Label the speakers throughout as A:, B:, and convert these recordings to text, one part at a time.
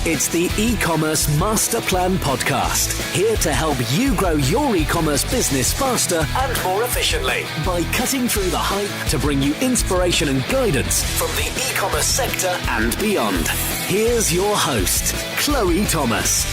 A: It's the E-commerce Master Plan podcast, here to help you grow your e-commerce business faster and more efficiently by cutting through the hype to bring you inspiration and guidance from the e-commerce sector and beyond. Here's your host, Chloe Thomas.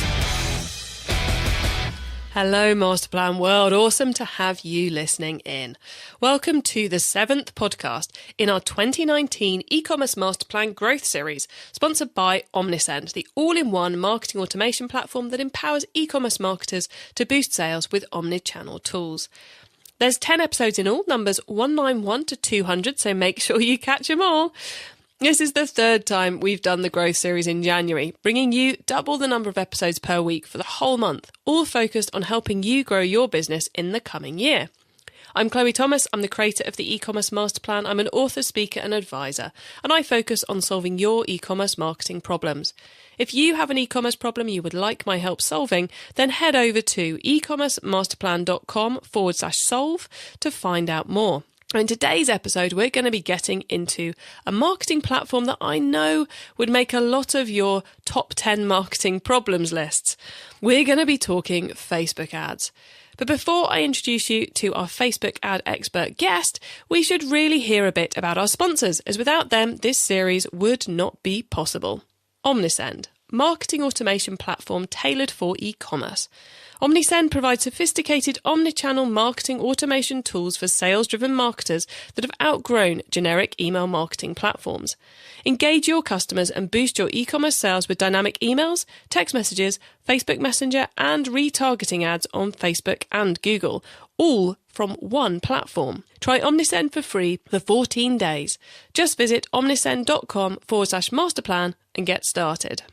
B: Hello, Masterplan world. Awesome to have you listening in. Welcome to the 7th podcast in our 2019 e-commerce Masterplan growth series, sponsored by Omnisend, the all-in-one marketing automation platform that empowers e-commerce marketers to boost sales with omnichannel tools. There's 10 episodes in all, numbers 191 to 200, so make sure you catch them all. This is the third time we've done the growth series in January, bringing you double the number of episodes per week for the whole month, all focused on helping you grow your business in the coming year. I'm Chloe Thomas. I'm the creator of the e-commerce Masterplan. I'm an author, speaker and advisor, and I focus on solving your e-commerce marketing problems. If you have an e-commerce problem you would like my help solving, then head over to ecommercemasterplan.com/solve to find out more. In today's episode, we're going to be getting into a marketing platform that I know would make a lot of your top 10 marketing problems lists. We're going to be talking Facebook ads. But before I introduce you to our Facebook ad expert guest, we should really hear a bit about our sponsors, as without them, this series would not be possible. Omnisend, marketing automation platform tailored for e-commerce. Omnisend provides sophisticated omnichannel marketing automation tools for sales-driven marketers that have outgrown generic email marketing platforms. Engage your customers and boost your e-commerce sales with dynamic emails, text messages, Facebook Messenger, and retargeting ads on Facebook and Google, all from one platform. Try Omnisend for free for 14 days. Just visit omnisend.com/masterplan and get started.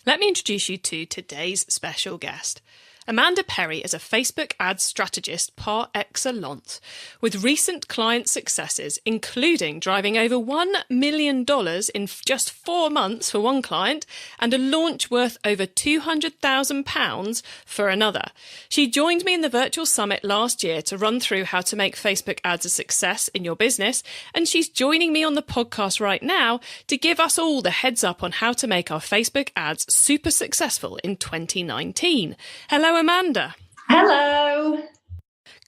B: Let me introduce you to today's special guest. Amanda Perry is a Facebook ads strategist par excellence, with recent client successes, including driving over $1 million in just 4 months for one client and a launch worth over £200,000 for another. She joined me in the virtual summit last year to run through how to make Facebook ads a success in your business, and she's joining me on the podcast right now to give us all the heads up on how to make our Facebook ads super successful in 2019. Hello, Amanda.
C: Hello.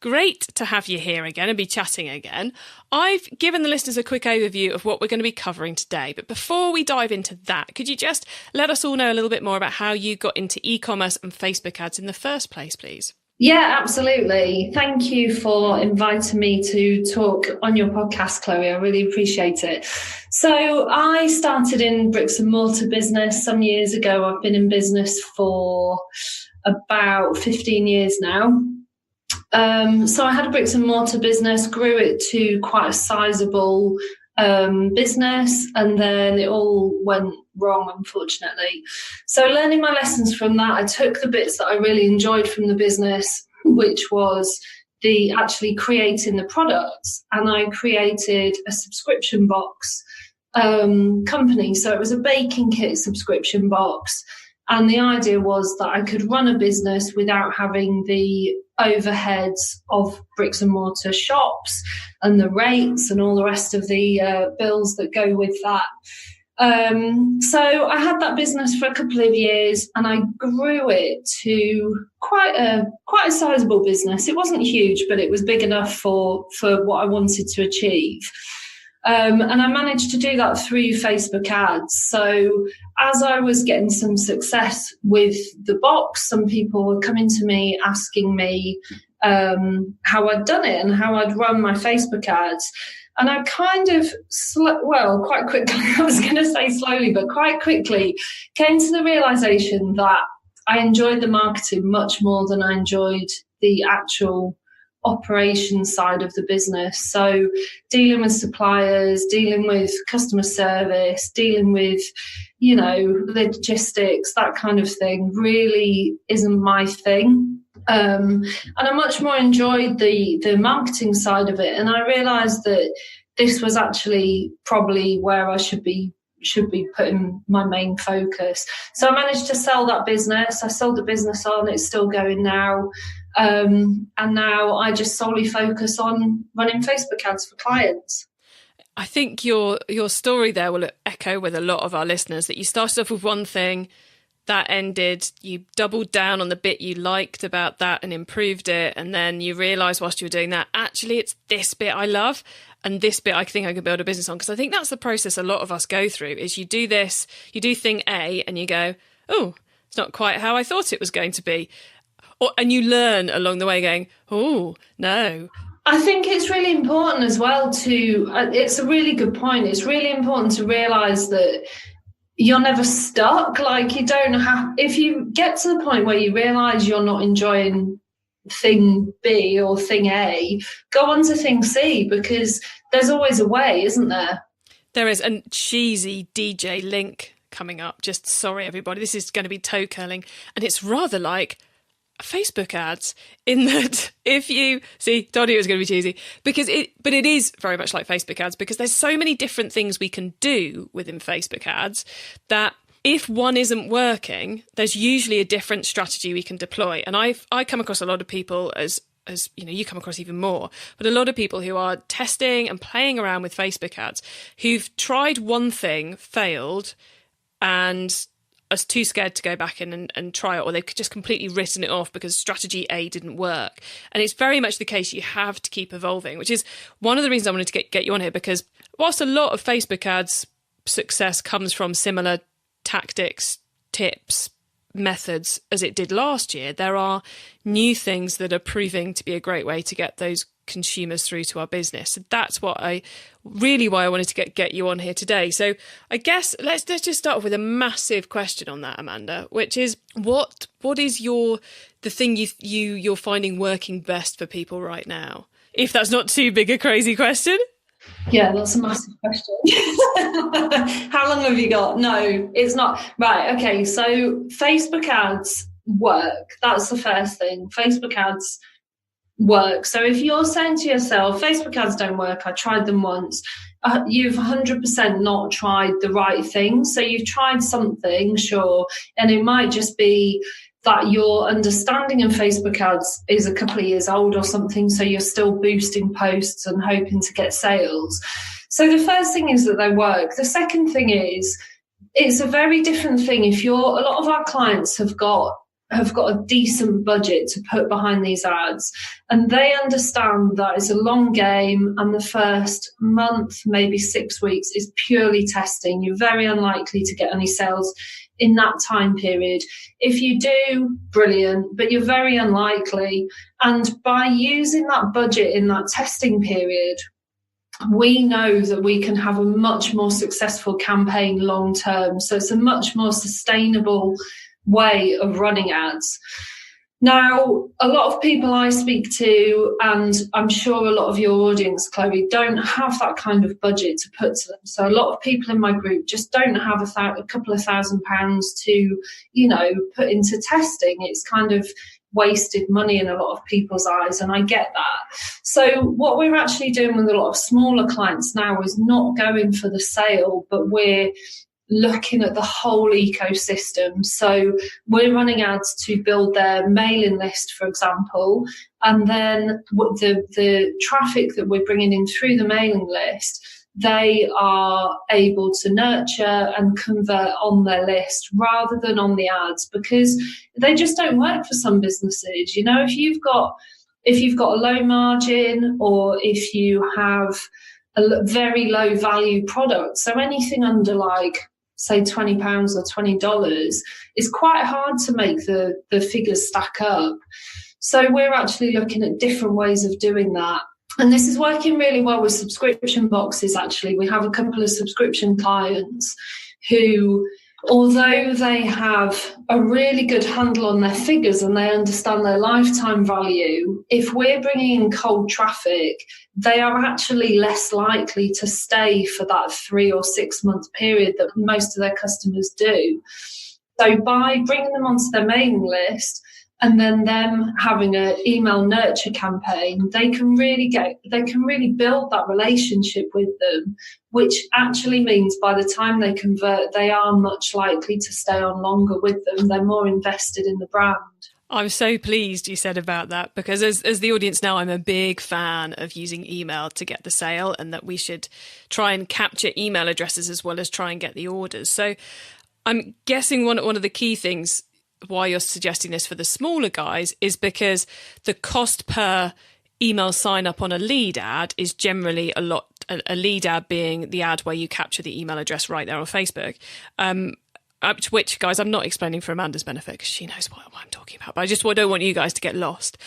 B: Great to have you here again and be chatting again. I've given the listeners a quick overview of what we're going to be covering today, but before we dive into that, could you just let us all know a little bit more about how you got into e-commerce and Facebook ads in the first place, please?
C: Yeah, absolutely. Thank you for inviting me to talk on your podcast, Chloe. I really appreciate it. So I started in bricks and mortar business some years ago. I've been in business for about 15 years now. So I had a bricks and mortar business, grew it to quite a sizable business, and then it all went wrong, unfortunately. So learning my lessons from that, I took the bits that I really enjoyed from the business, which was the actually creating the products, and I created a subscription box company. So it was a baking kit subscription box. And the idea was that I could run a business without having the overheads of bricks and mortar shops and the rates and all the rest of the bills that go with that. So I had that business for a couple of years, and I grew it to quite a sizable business. It wasn't huge, but it was big enough for what I wanted to achieve. And I managed to do that through Facebook ads. So as I was getting some success with the box, some people were coming to me asking me how I'd done it and how I'd run my Facebook ads. And I kind of, quite quickly, I was going to say slowly, but quite quickly came to the realization that I enjoyed the marketing much more than I enjoyed the actual operations side of the business. So dealing with suppliers, dealing with customer service, dealing with, logistics, that kind of thing really isn't my thing. And I much more enjoyed the marketing side of it. And I realized that this was actually probably where I should be putting my main focus. So I managed to sell that business. I sold the business on, it's still going now. And now I just solely focus on running Facebook ads for clients.
B: I think your story there will echo with a lot of our listeners, that you started off with one thing, that ended, you doubled down on the bit you liked about that and improved it. And then you realised whilst you were doing that, actually, it's this bit I love. And this bit I think I could build a business on. Because I think that's the process a lot of us go through is you do this, you do thing A and you go, oh, it's not quite how I thought it was going to be. And you learn along the way going, oh, no.
C: I think it's really important as well it's a really good point. It's really important to realise that you're never stuck. Like you don't have, if you get to the point where you realise you're not enjoying thing B or thing A, go on to thing C, because there's always a way, isn't there?
B: There is. And cheesy DJ link coming up. Just sorry, everybody, this is going to be toe curling. And it's rather like Facebook ads in that if you see, told you it was going to be cheesy but it is very much like Facebook ads because there's so many different things we can do within Facebook ads that if one isn't working, there's usually a different strategy we can deploy. And I come across a lot of people as you know, you come across even more, but a lot of people who are testing and playing around with Facebook ads who've tried one thing, failed, and are too scared to go back in and try it, or they've just completely written it off because strategy A didn't work. And it's very much the case you have to keep evolving, which is one of the reasons I wanted to get you on here, because whilst a lot of Facebook ads success comes from similar tactics, tips, methods as it did last year, there are new things that are proving to be a great way to get those consumers through to our business. So that's why I wanted to get you on here today. So I guess let's just start off with a massive question on that, Amanda, which is what is the thing you're finding working best for people right now? If that's not too big a crazy question.
C: Yeah, that's a massive question. How long have you got? No, it's not. Right, okay, so Facebook ads work. That's the first thing. Facebook ads work. So if you're saying to yourself, Facebook ads don't work, I tried them once, you've 100% not tried the right thing. So you've tried something, sure, and it might just be that your understanding of Facebook ads is a couple of years old or something, so you're still boosting posts and hoping to get sales. So the first thing is that they work. The second thing is it's a very different thing if a lot of our clients have got a decent budget to put behind these ads, and they understand that it's a long game and the first month, maybe 6 weeks, is purely testing. You're very unlikely to get any sales in that time period. If you do, brilliant, but you're very unlikely. And by using that budget in that testing period, we know that we can have a much more successful campaign long term. So it's a much more sustainable way of running ads. Now, a lot of people I speak to, and I'm sure a lot of your audience, Chloe, don't have that kind of budget to put to them. So a lot of people in my group just don't have a couple of £1,000 to, put into testing. It's kind of wasted money in a lot of people's eyes, and I get that. So what we're actually doing with a lot of smaller clients now is not going for the sale, but we're looking at the whole ecosystem. So we're running ads to build their mailing list, for example, and then the traffic that we're bringing in through the mailing list, they are able to nurture and convert on their list rather than on the ads, because they just don't work for some businesses. If you've got a low margin, or if you have a very low value product, so anything under say £20 or $20, is quite hard to make the figures stack up. So we're actually looking at different ways of doing that. And this is working really well with subscription boxes, actually. We have a couple of subscription clients who, although they have a really good handle on their figures and they understand their lifetime value, if we're bringing in cold traffic, they are actually less likely to stay for that 3 or 6 month period that most of their customers do. So by bringing them onto their mailing list and then them having an email nurture campaign, they can really build that relationship with them, which actually means by the time they convert, they are much likely to stay on longer with them. They're more invested in the brand.
B: I'm so pleased you said about that, because as the audience know, I'm a big fan of using email to get the sale, and that we should try and capture email addresses as well as try and get the orders. So I'm guessing one of the key things why you're suggesting this for the smaller guys is because the cost per email sign up on a lead ad is generally a lot. A lead ad being the ad where you capture the email address right there on Facebook. Which, guys, I'm not explaining for Amanda's benefit because she knows what I'm talking about, but I just don't want you guys to get lost.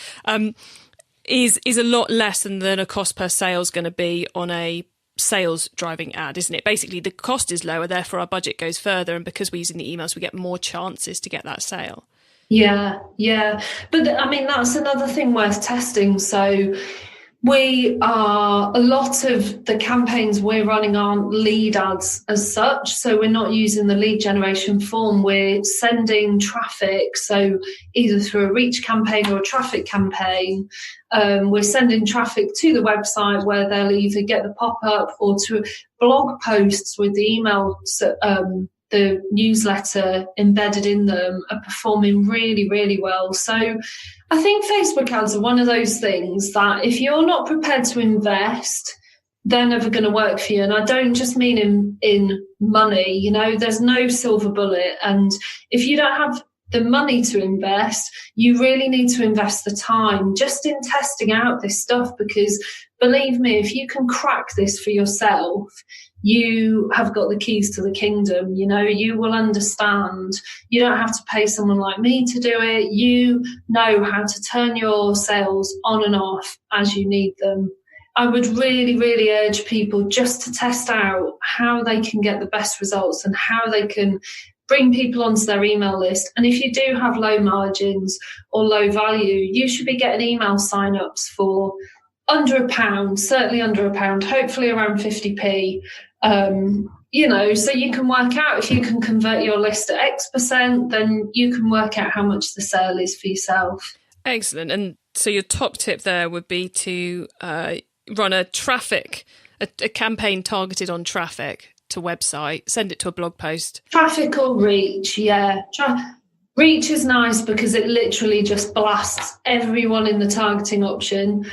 B: Is a lot less than a cost per sale is going to be on a sales driving ad, isn't it? Basically, the cost is lower, therefore our budget goes further, and because we're using the emails, we get more chances to get that sale.
C: Yeah. But I mean, that's another thing worth testing. So a lot of the campaigns we're running aren't lead ads as such. So we're not using the lead generation form. We're sending traffic. So either through a reach campaign or a traffic campaign, we're sending traffic to the website where they'll either get the pop-up or to blog posts with the email, the newsletter embedded in them are performing really, really well. So I think Facebook ads are one of those things that if you're not prepared to invest, they're never going to work for you. And I don't just mean in money, there's no silver bullet. And if you don't have the money to invest, you really need to invest the time just in testing out this stuff, because believe me, if you can crack this for yourself, you have got the keys to the kingdom. You will understand. You don't have to pay someone like me to do it. You know how to turn your sales on and off as you need them. I would really, really urge people just to test out how they can get the best results and how they can bring people onto their email list. And if you do have low margins or low value, you should be getting email sign-ups for under £1, certainly under £1, hopefully around 50p. So you can work out if you can convert your list at X%, then you can work out how much the sale is for yourself.
B: Excellent. And so your top tip there would be to run a campaign targeted on traffic to website, send it to a blog post.
C: Traffic or reach, yeah. Reach is nice because it literally just blasts everyone in the targeting option,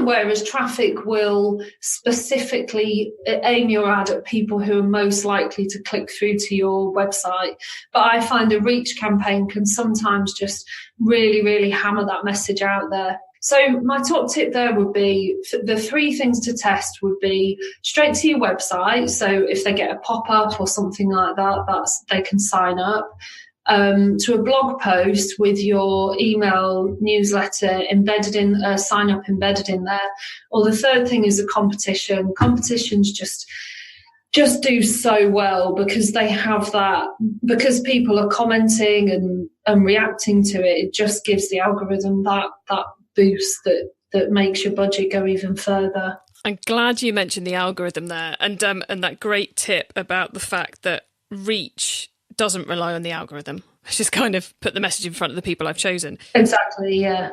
C: whereas traffic will specifically aim your ad at people who are most likely to click through to your website. But I find a reach campaign can sometimes just really, really hammer that message out there. So my top tip there would be, the three things to test would be straight to your website. So if they get a pop-up or something like that, they can sign up. To a blog post with your email newsletter embedded in, sign up embedded in there. Or the third thing is a competition. Competitions just do so well because they have that, because people are commenting and reacting to it. It just gives the algorithm that boost that makes your budget go even further.
B: I'm glad you mentioned the algorithm there, and that great tip about the fact that reach doesn't rely on the algorithm. It's just kind of put the message in front of the people I've chosen.
C: Exactly, yeah.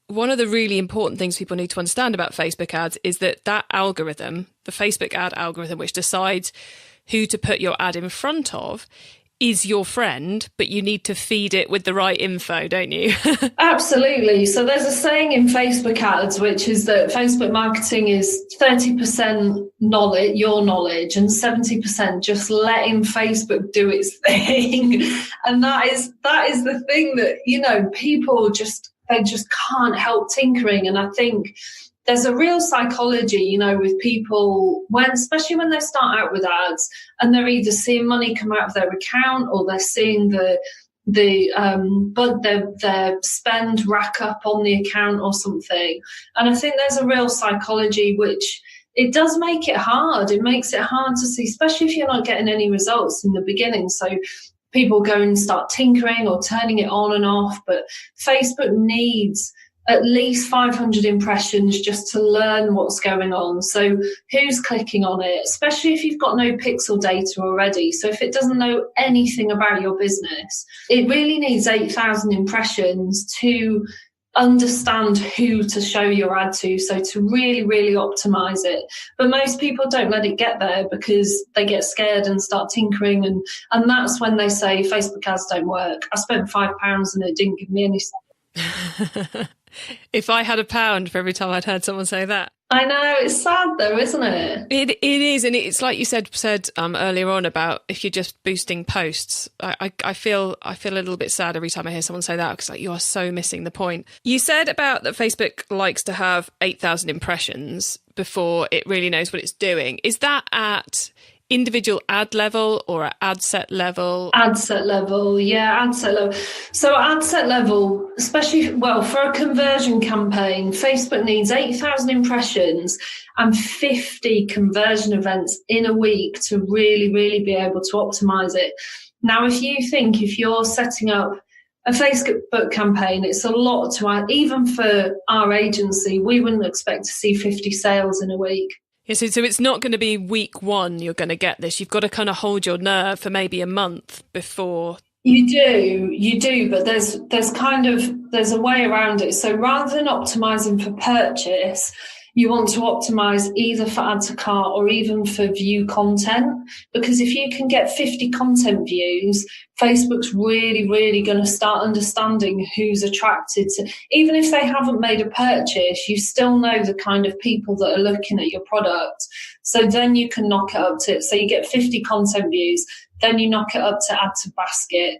B: One of the really important things people need to understand about Facebook ads is that algorithm, the Facebook ad algorithm, which decides who to put your ad in front of, is your friend, but you need to feed it with the right info, don't you?
C: Absolutely. So there's a saying in Facebook ads, which is that Facebook marketing is 30% knowledge, your knowledge, and 70% just letting Facebook do its thing. And that is the thing that, people they just can't help tinkering. And I think there's a real psychology, with people especially when they start out with ads and they're either seeing money come out of their account or they're seeing their spend rack up on the account or something. And I think there's a real psychology which it does make it hard. It makes it hard to see, especially if you're not getting any results in the beginning. So people go and start tinkering or turning it on and off. But Facebook needs at least 500 impressions just to learn what's going on. So who's clicking on it, especially if you've got no pixel data already. So if it doesn't know anything about your business, it really needs 8,000 impressions to understand who to show your ad to. So to really, really optimize it. But most people don't let it get there because they get scared and start tinkering. And that's when they say Facebook ads don't work. I spent £5 and it didn't give me any.
B: If I had £1 for every time I'd heard someone say that.
C: I know, it's sad though, isn't it?
B: It is, and it's like you said earlier on about if you're just boosting posts. I feel a little bit sad every time I hear someone say that, because like, you are so missing the point. You said about that Facebook likes to have 8,000 impressions before it really knows what it's doing. Is that at individual ad level or at ad set level?
C: Ad set level, yeah, ad set level. So ad set level, especially, well, for a conversion campaign, Facebook needs 8,000 impressions and 50 conversion events in a week to really, really be able to optimize it. Now, if you're setting up a Facebook campaign, it's a lot to add. Even for our agency, we wouldn't expect to see 50 sales in a week.
B: Yeah, so it's not going to be week one you're going to get this. You've got to kind of hold your nerve for maybe a month before.
C: You do, but there's a way around it. So rather than optimizing for purchase, you want to optimize either for add to cart or even for view content, because if you can get 50 content views, Facebook's really, really going to start understanding who's attracted to, even if they haven't made a purchase, you still know the kind of people that are looking at your product. So then you can knock it up to, so you get 50 content views, then you knock it up to add to basket,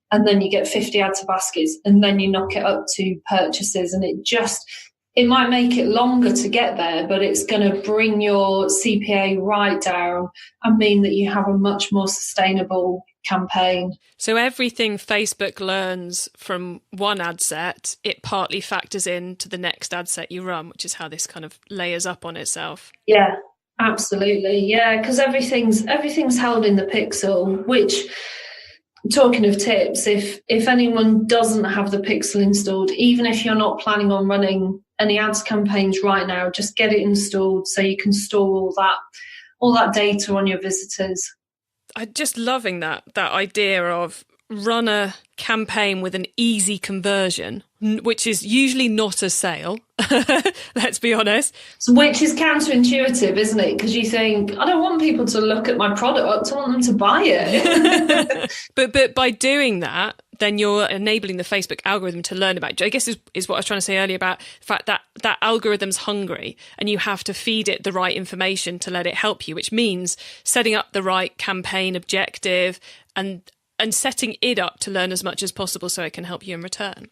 C: and then you get 50 add to baskets, and then you knock it up to purchases. And it might make it longer to get there, but it's going to bring your CPA right down and mean that you have a much more sustainable campaign.
B: So everything Facebook learns from one ad set, it partly factors into the next ad set you run, which is how this kind of layers up on itself.
C: Yeah, absolutely. Yeah, because everything's held in the pixel, which, talking of tips, if anyone doesn't have the pixel installed, even if you're not planning on running any ads campaigns right now, just get it installed so you can store all that data on your visitors.
B: I'm just loving that idea of run a campaign with an easy conversion, which is usually not a sale, let's be honest.
C: So, which is counterintuitive, isn't it? Because you think, I don't want people to look at my product, I want them to buy it.
B: But by doing that, then you're enabling the Facebook algorithm to learn about you. I guess is what I was trying to say earlier about the fact that algorithm's hungry and you have to feed it the right information to let it help you, which means setting up the right campaign objective and setting it up to learn as much as possible so it can help you in return.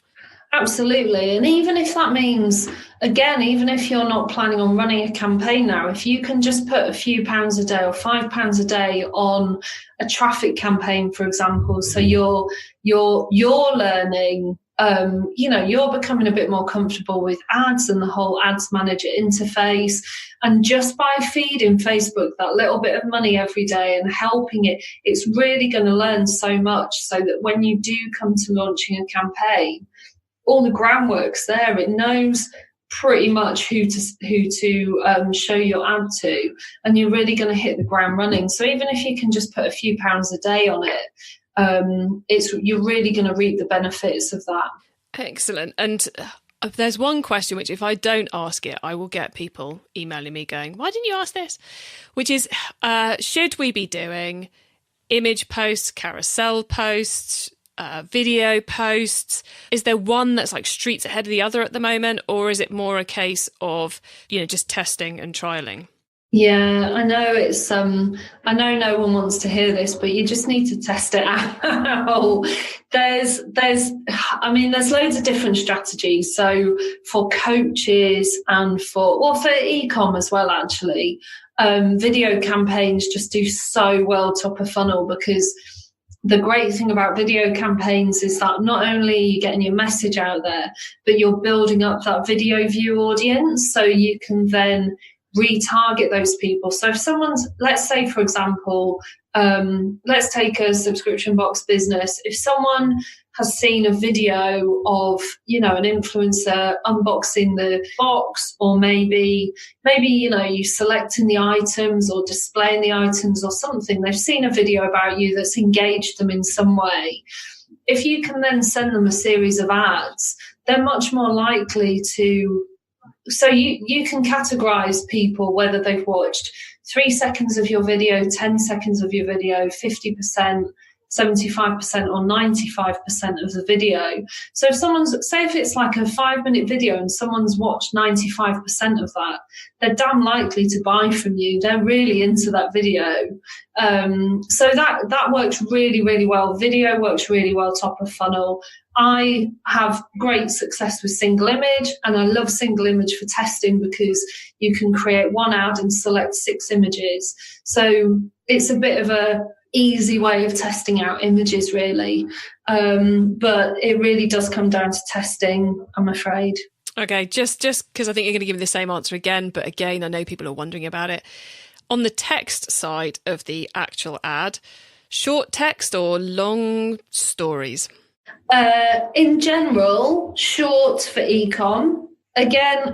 C: Absolutely. And even if that means, again, even if you're not planning on running a campaign now, if you can just put a few pounds a day or £5 a day on a traffic campaign, for example, so you're learning, you're becoming a bit more comfortable with ads and the whole ads manager interface. And just by feeding Facebook that little bit of money every day and helping it, it's really going to learn so much so that when you do come to launching a campaign, all the groundwork's there. It knows pretty much who to show your ad to, and you're really going to hit the ground running. So even if you can just put a few pounds a day on it, you're really going to reap the benefits of that.
B: Excellent. And there's one question which, if I don't ask it, I will get people emailing me going, why didn't you ask this? Which is, should we be doing image posts, carousel posts, video posts? Is there one that's like streets ahead of the other at the moment, or is it more a case of, just testing and trialing?
C: Yeah, I know I know no one wants to hear this, but you just need to test it out. There's loads of different strategies. So for coaches and for e-com as well, actually, video campaigns just do so well top of funnel, because the great thing about video campaigns is that not only are you getting your message out there, but you're building up that video view audience, so you can then retarget those people. So if someone's, let's say, for example, let's take a subscription box business. If someone has seen a video of, an influencer unboxing the box, or maybe, you selecting the items or displaying the items or something, they've seen a video about you that's engaged them in some way. If you can then send them a series of ads, they're much more likely to. So you can categorize people, whether they've watched 3 seconds of your video, 10 seconds of your video, 50%, 75% or 95% of the video. So if if it's like a 5-minute video and someone's watched 95% of that, they're damn likely to buy from you. They're really into that video. So that works really, really well. Video works really well top of funnel. I have great success with single image, and I love single image for testing because you can create one ad and select 6 images. So it's a bit of a easy way of testing out images, really. But it really does come down to testing, I'm afraid.
B: Okay, just because I think you're going to give me the same answer again, but again, I know people are wondering about it. On the text side of the actual ad, short text or long stories?
C: In general, short for e-com. Again,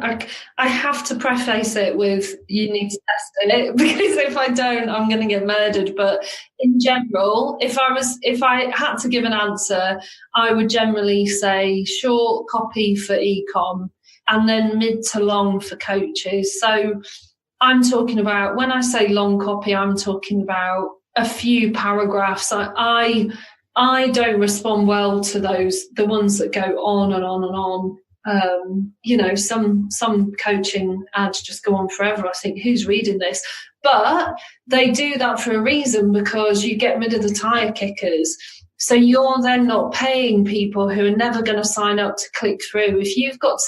C: I have to preface it with you need to test it, because if I don't, I'm going to get murdered. But in general, if I had to give an answer, I would generally say short copy for e-com and then mid to long for coaches. So I'm talking about, when I say long copy, I'm talking about a few paragraphs. I don't respond well to the ones that go on and on and on. Some coaching ads just go on forever. I think, who's reading this? But they do that for a reason, because you get rid of the tire kickers. So you're then not paying people who are never going to sign up to click through. If you've got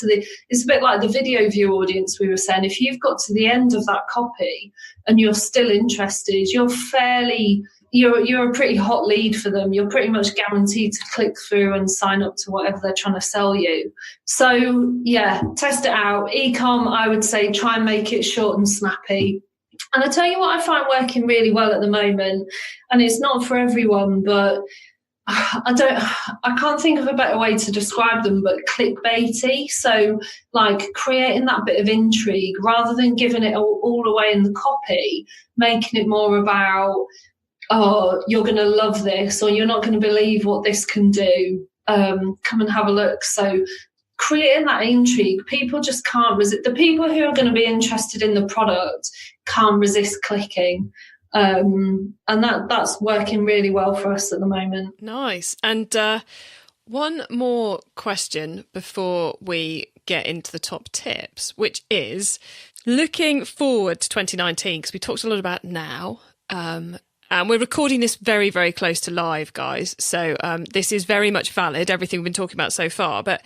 C: it's a bit like the video view audience we were saying. If you've got to the end of that copy and you're still interested, you're a pretty hot lead for them. You're pretty much guaranteed to click through and sign up to whatever they're trying to sell you. So yeah, test it out. E-com, I would say try and make it short and snappy. And I tell you what I find working really well at the moment, and it's not for everyone, but I can't think of a better way to describe them, but clickbaity. So like creating that bit of intrigue rather than giving it all away in the copy, making it more about, oh, you're going to love this, or you're not going to believe what this can do. Come and have a look. So creating that intrigue, people just can't resist. The people who are going to be interested in the product can't resist clicking. And that's working really well for us at the moment.
B: Nice. And one more question before we get into the top tips, which is looking forward to 2019, because we talked a lot about now. And we're recording this very, very close to live, guys. So this is very much valid, everything we've been talking about so far. But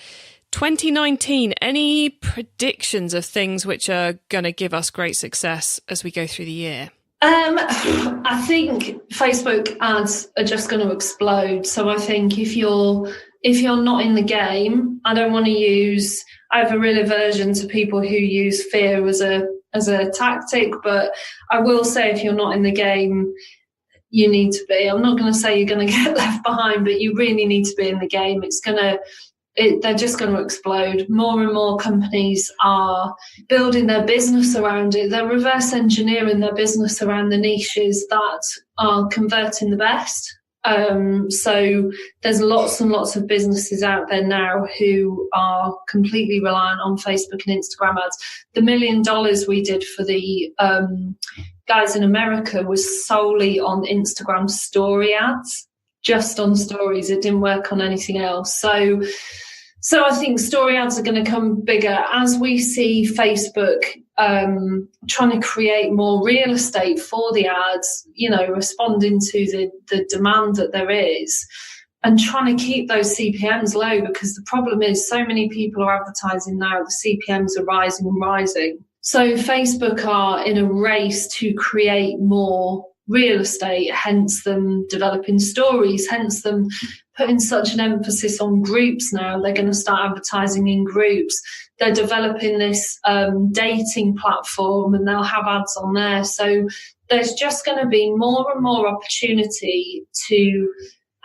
B: 2019, any predictions of things which are going to give us great success as we go through the year?
C: I think Facebook ads are just going to explode. So I think if you're not in the game, I have a real aversion to people who use fear as a tactic. But I will say, if you're not in the game, you need to be. I'm not going to say you're going to get left behind, but you really need to be in the game. They're just going to explode. More and more companies are building their business around it. They're reverse engineering their business around the niches that are converting the best. So there's lots and lots of businesses out there now who are completely reliant on Facebook and Instagram ads. The $1 million we did for the guys in America was solely on Instagram story ads, just on stories. It didn't work on anything else. So I think story ads are going to come bigger as we see Facebook trying to create more real estate for the ads, responding to the demand that there is, and trying to keep those CPMs low, because the problem is so many people are advertising now, the CPMs are rising and rising. So Facebook are in a race to create more real estate, hence them developing stories, hence them putting such an emphasis on groups now. They're going to start advertising in groups. They're developing this dating platform, and they'll have ads on there. So there's just going to be more and more opportunity to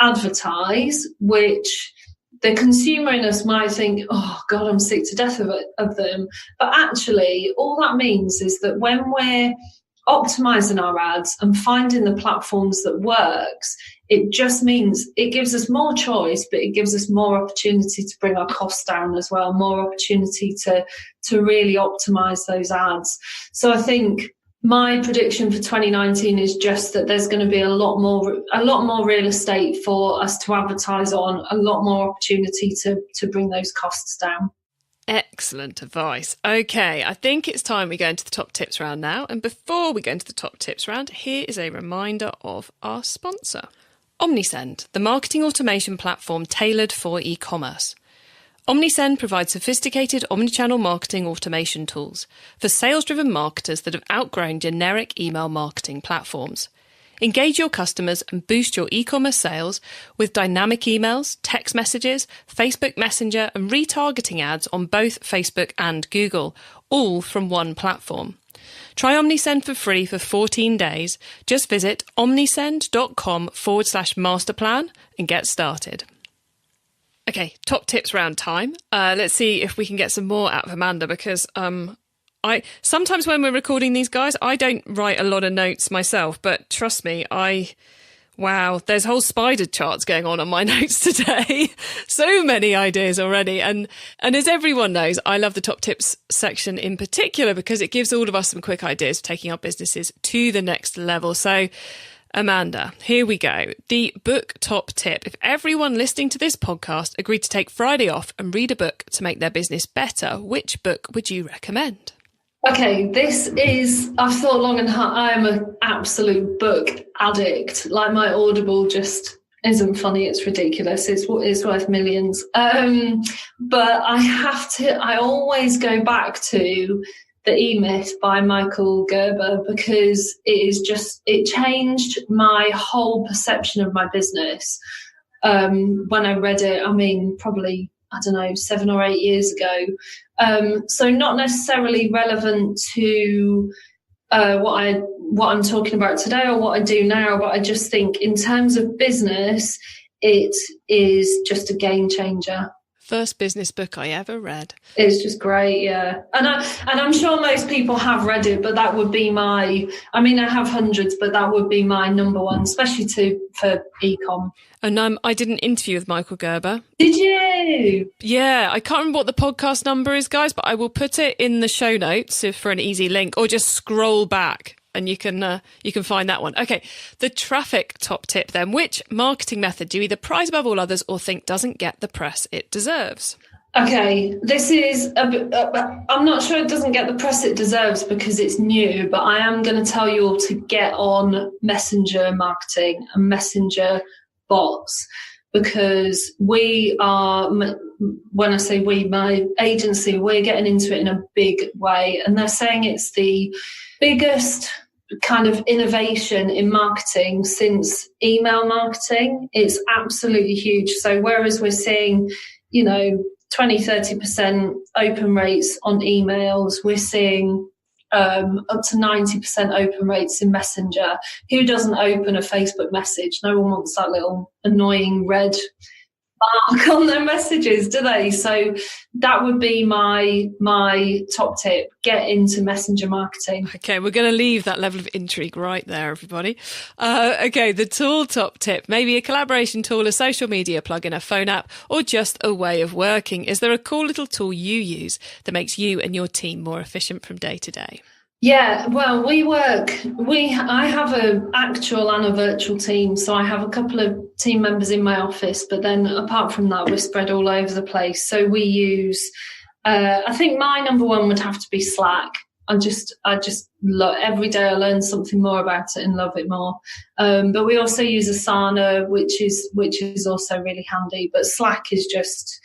C: advertise, which the consumer in us might think, oh God, I'm sick to death of them. But actually, all that means is that when we're optimizing our ads and finding the platforms that works, it just means it gives us more choice, but it gives us more opportunity to bring our costs down as well, more opportunity to really optimize those ads. So I think my prediction for 2019 is just that there's going to be a lot more real estate for us to advertise on, a lot more opportunity to bring those costs down.
B: Excellent advice. Okay, I think it's time we go into the top tips round now. And before we go into the top tips round, here is a reminder of our sponsor. Omnisend, the marketing automation platform tailored for e-commerce. Omnisend provides sophisticated omnichannel marketing automation tools for sales-driven marketers that have outgrown generic email marketing platforms. Engage your customers and boost your e-commerce sales with dynamic emails, text messages, Facebook Messenger and retargeting ads on both Facebook and Google, all from one platform. Try Omnisend for free for 14 days. Just visit omnisend.com/masterplan and get started. Okay, top tips round time. Let's see if we can get some more out of Amanda because I sometimes when we're recording these guys, I don't write a lot of notes myself, but trust me, wow, there's whole spider charts going on my notes today. So many ideas already. And as everyone knows, I love the top tips section in particular because it gives all of us some quick ideas for taking our businesses to the next level. So Amanda, here we go. The book top tip. If everyone listening to this podcast agreed to take Friday off and read a book to make their business better, which book would you recommend?
C: Okay, I've thought long and hard. I am an absolute book addict. Like my Audible just isn't funny. It's ridiculous. It's worth millions. But I always go back to The E-Myth by Michael Gerber because it changed my whole perception of my business. When I read it, I mean, probably, I don't know, 7 or 8 years ago. So not necessarily relevant to what I'm talking about today or what I do now, but I just think in terms of business, it is just a game changer.
B: First business book I ever read.
C: It's just great, yeah. And I'm sure most people have read it, but that would be I have hundreds, but that would be my number one, especially for e-com.
B: And I did an interview with Michael Gerber.
C: Did you?
B: Yeah, I can't remember what the podcast number is, guys, but I will put it in the show notes for an easy link, or just scroll back and you can find that one. Okay, the traffic top tip then. Which marketing method do you either prize above all others or think doesn't get the press it deserves?
C: Okay, this is I'm not sure it doesn't get the press it deserves because it's new, but I am going to tell you all to get on Messenger marketing and Messenger bots, because we are, when I say we, my agency, we're getting into it in a big way, and they're saying it's the biggest kind of innovation in marketing since email marketing. It's absolutely huge. So whereas we're seeing, 20-30% open rates on emails, we're seeing up to 90% open rates in Messenger. Who doesn't open a Facebook message? No one wants that little annoying red mark on their messages, do they? So that would be my top tip. Get into Messenger marketing.
B: Okay, we're going to leave that level of intrigue right there, everybody. Okay, the tool top tip. Maybe a collaboration tool, a social media plugin, a phone app, or just a way of working. Is there a cool little tool you use that makes you and your team more efficient from day to day?
C: Yeah, well, I have an actual and a virtual team. So I have a couple of team members in my office, but then apart from that, we're spread all over the place. So we use, I think my number one would have to be Slack. I just love, every day I learn something more about it and love it more. But we also use Asana, which is also really handy. But Slack is just,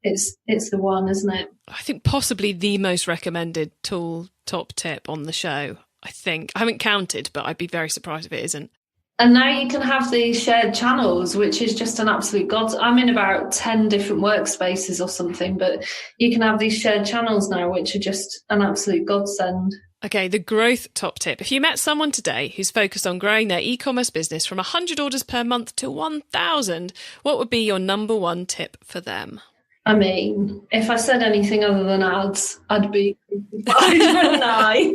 C: it's the one, isn't it?
B: I think possibly the most recommended tool top tip on the show. I haven't counted, but I'd be very surprised if it isn't.
C: And now you can have these shared channels, which is just an absolute god. I'm in about 10 different workspaces or something, but you can have these shared channels now, which are just an absolute godsend.
B: Okay, the growth top tip. If you met someone today who's focused on growing their e-commerce business from 100 orders per month to 1,000, what would be your number one tip for them?
C: I mean, if I said anything other than ads, I'd be crucified, wouldn't I?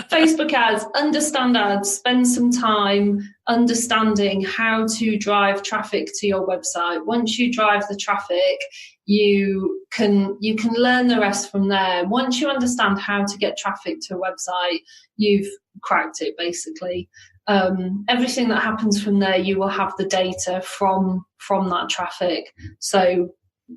C: Facebook ads, understand ads, spend some time understanding how to drive traffic to your website. Once you drive the traffic, you can learn the rest from there. Once you understand how to get traffic to a website, you've cracked it, basically. Everything that happens from there, you will have the data from that traffic. So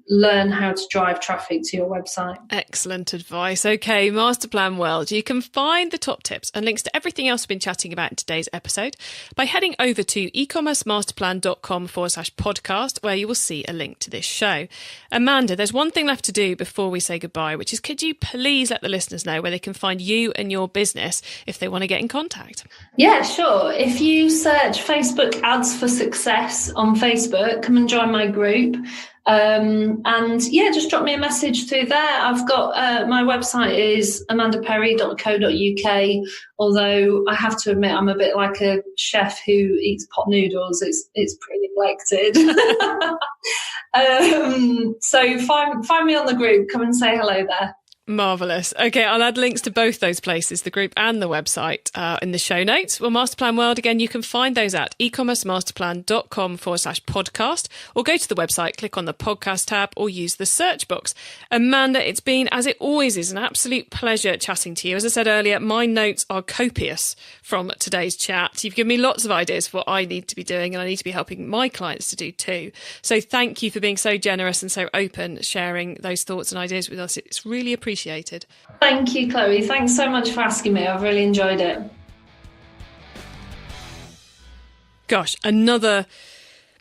C: learn how to drive traffic to your website.
B: Excellent advice. Okay, Masterplan World. You can find the top tips and links to everything else we've been chatting about in today's episode by heading over to ecommercemasterplan.com/podcast, where you will see a link to this show. Amanda, there's one thing left to do before we say goodbye, which is, could you please let the listeners know where they can find you and your business if they want to get in contact?
C: Yeah, sure. If you search Facebook Ads for Success on Facebook, come and join my group. And yeah, just drop me a message through there. I've got my website is amandaperry.co.uk, although I have to admit I'm a bit like a chef who eats pot noodles. It's pretty neglected. So find me on the group. Come and say hello there.
B: Marvellous. Okay, I'll add links to both those places, the group and the website, in the show notes. Well, Masterplan World, again, you can find those at ecommercemasterplan.com/podcast, or go to the website, click on the podcast tab, or use the search box. Amanda, it's been, as it always is, an absolute pleasure chatting to you. As I said earlier, my notes are copious from today's chat. You've given me lots of ideas for what I need to be doing, and I need to be helping my clients to do too. So thank you for being so generous and so open, sharing those thoughts and ideas with us. It's really appreciated.
C: Thank you, Chloe. Thanks so much for asking me. I've really enjoyed it.
B: Gosh, another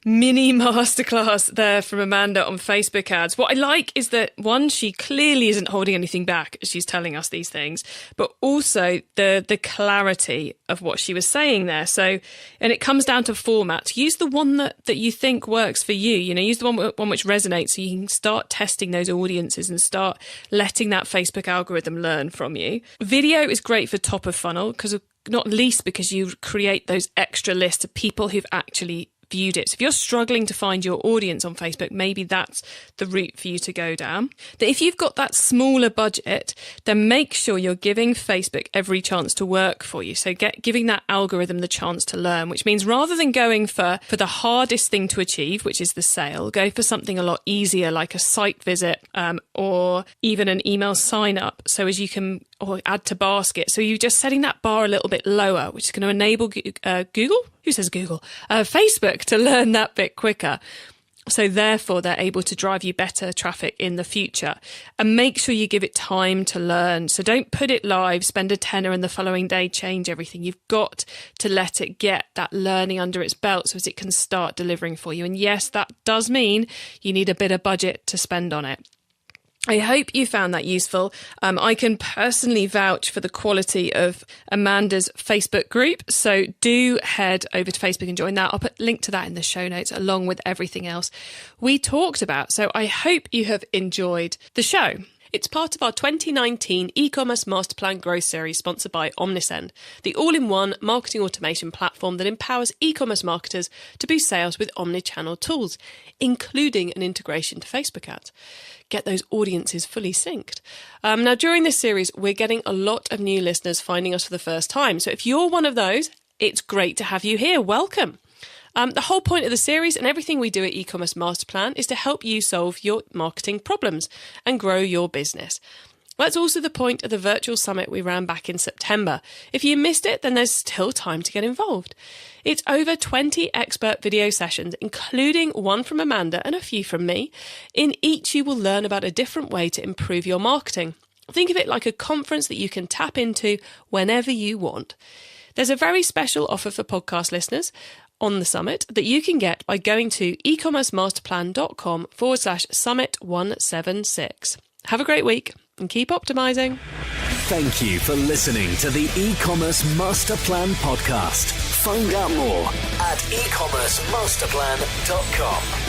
B: mini masterclass there from Amanda on Facebook ads. What I like is that, one, she clearly isn't holding anything back as she's telling us these things, but also the clarity of what she was saying there. So, and it comes down to format. Use the one that you think works for you. You know, use the one which resonates, so you can start testing those audiences and start letting that Facebook algorithm learn from you. Video is great for top of funnel, not least because you create those extra lists of people who've actually viewed it. So if you're struggling to find your audience on Facebook, maybe that's the route for you to go down. That if you've got that smaller budget, then make sure you're giving Facebook every chance to work for you. So giving that algorithm the chance to learn, which means rather than going for the hardest thing to achieve, which is the sale, go for something a lot easier, like a site visit, or even an email sign up. So as you can, or add to basket. So you're just setting that bar a little bit lower, which is going to enable Google? Who says Google? Facebook to learn that bit quicker. So therefore, they're able to drive you better traffic in the future. And make sure you give it time to learn. So don't put it live, spend a tenner and the following day change everything. You've got to let it get that learning under its belt so as it can start delivering for you. And yes, that does mean you need a bit of budget to spend on it. I hope you found that useful. I can personally vouch for the quality of Amanda's Facebook group. So do head over to Facebook and join that. I'll put a link to that in the show notes along with everything else we talked about. So I hope you have enjoyed the show. It's part of our 2019 e-commerce masterplan growth series sponsored by Omnisend, the all-in-one marketing automation platform that empowers e-commerce marketers to boost sales with omni-channel tools, including an integration to Facebook ads. Get those audiences fully synced. Now, during this series, we're getting a lot of new listeners finding us for the first time. So if you're one of those, it's great to have you here. Welcome. The whole point of the series and everything we do at E-commerce Masterplan is to help you solve your marketing problems and grow your business. That's also the point of the virtual summit we ran back in September. If you missed it, then there's still time to get involved. It's over 20 expert video sessions, including one from Amanda and a few from me. In each, you will learn about a different way to improve your marketing. Think of it like a conference that you can tap into whenever you want. There's a very special offer for podcast listeners on the summit that you can get by going to ecommercemasterplan.com/summit176. Have a great week and keep optimizing.
A: Thank you for listening to the E-commerce Masterplan podcast. Find out more at ecommercemasterplan.com.